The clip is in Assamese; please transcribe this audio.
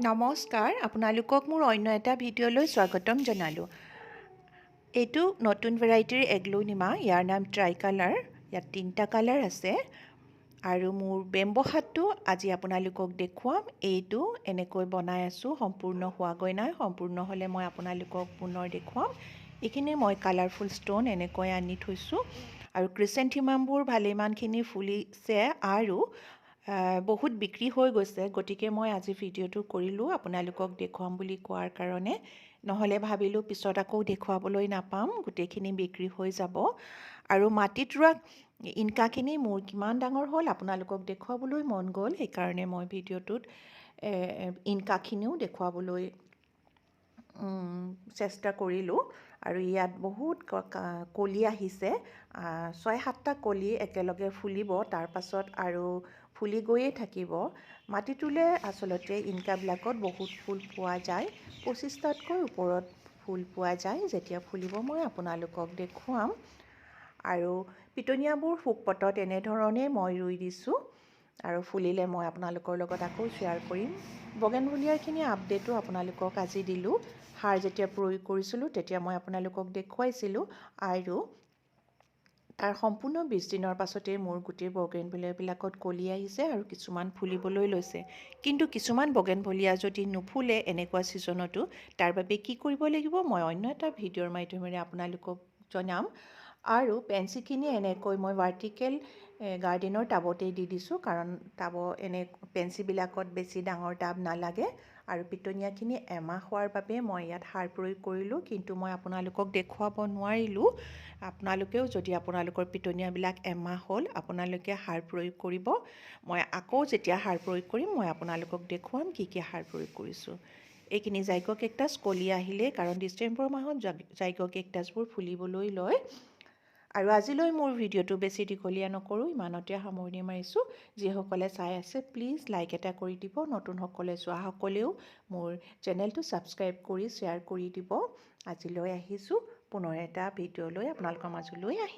নমস্কাৰ, আপোনালোকক মোৰ অন্য এটা ভিডিঅ'লৈ স্বাগতম জনালোঁ। এইটো নতুন ভেৰাইটিৰ এগ্ল'নিমা, ইয়াৰ নাম ট্ৰাই কালাৰ। ইয়াত 3টা কালাৰ আছে আৰু মোৰ বেম্বো হাতটো আজি আপোনালোকক দেখুৱাম। এইটো এনেকৈ বনাই আছোঁ, সম্পূৰ্ণ হোৱাগৈ নাই। সম্পূৰ্ণ হ'লে মই আপোনালোকক পুনৰ দেখুৱাম। এইখিনি মই কালাৰফুল ষ্ট'ন এনেকৈ আনি থৈছোঁ আৰু ক্ৰিচেণ্থিমামবোৰ ভালেমানখিনি ফুলিছে আৰু বহুত বিক্ৰী হৈ গৈছে, গতিকে মই আজি ভিডিঅ'টো কৰিলোঁ আপোনালোকক দেখুৱাম বুলি কোৱাৰ কাৰণে। নহ'লে ভাবিলোঁ পিছত আকৌ দেখুৱাবলৈ নাপাম, গোটেইখিনি বিক্ৰী হৈ যাব। আৰু মাটিত ৰোৱা ইনকাখিনি মোৰ কিমান ডাঙৰ হ'ল আপোনালোকক দেখুৱাবলৈ মন গ'ল, সেইকাৰণে মই ভিডিঅ'টোত ইনকাখিনিও দেখুৱাবলৈ চেষ্টা কৰিলোঁ। আৰু ইয়াত বহুত কলি আহিছে, 6-7টা কলি একেলগে ফুলিব, তাৰ পাছত আৰু ফুলি গৈয়ে থাকিব। মাটিত ৰুলে আচলতে ইনকাবিলাকত বহুত ফুল পোৱা যায়, 25টাতকৈ ওপৰত ফুল পোৱা যায়। যেতিয়া ফুলিব মই আপোনালোকক দেখুৱাম। আৰু পিটনিয়াবোৰ শুকপটত এনেধৰণে মই ৰুই দিছোঁ আৰু ফুলিলে মই আপোনালোকৰ লগত আকৌ শ্বেয়াৰ কৰিম। বগেনভেলিয়াৰখিনি আপডেটো আপোনালোকক আজি দিলোঁ। সাৰ যেতিয়া প্ৰয়োগ কৰিছিলোঁ তেতিয়া মই আপোনালোকক দেখুৱাইছিলোঁ আৰু তাৰ সম্পূৰ্ণ 20 দিনৰ পাছতেই মোৰ গোটেই বগেনভেলিয়াবিলাকত কলি আহিছে আৰু কিছুমান ফুলিবলৈ লৈছে। কিন্তু কিছুমান বগেনভেলিয়া যদি নুফুলে এনেকুৱা ছিজনতো, তাৰ বাবে কি কৰিব লাগিব মই অন্য এটা ভিডিঅ'ৰ মাধ্যমেৰে আপোনালোকক জনাম। আৰু পেঞ্চিখিনি এনেকৈ মই ভাৰ্টিকেল গাৰ্ডেনৰ টাবতেই দি দিছোঁ, কাৰণ পেঞ্চিবিলাকত বেছি ডাঙৰ টাব নালাগে। আৰু পিটনিয়াখিনি এমাহ হোৱাৰ বাবে মই ইয়াত সাৰ প্ৰয়োগ কৰিলোঁ, কিন্তু মই আপোনালোকক দেখুৱাব নোৱাৰিলোঁ। আপোনালোকেও যদি আপোনালোকৰ পিটনিয়াবিলাক এমাহ হ'ল আপোনালোকে সাৰ প্ৰয়োগ কৰিব। মই আকৌ যেতিয়া সাৰ প্ৰয়োগ কৰিম মই আপোনালোকক দেখুৱাম কি সাৰ প্ৰয়োগ কৰিছোঁ। এইখিনি জাইগ' কেকটাছ কলি আহিলে, কাৰণ ডিচেম্বৰ মাহত জাইগ' কেকটাছবোৰ ফুলিবলৈ লয়। আৰু আজিলৈ মোৰ ভিডিঅ'টো বেছি দীঘলীয়া নকৰোঁ, ইমানতে সামৰণি মাৰিছোঁ। যিসকলে চাই আছে প্লিজ লাইক এটা কৰি দিব। নতুনসকলে চোৱাসকলেও মোৰ চেনেলটো ছাবস্ক্ৰাইব কৰি শ্বেয়াৰ কৰি দিব। আজিলৈ আহিছোঁ, পুনৰ এটা ভিডিঅ'লৈ আপোনালোকৰ মাজলৈ আহিম।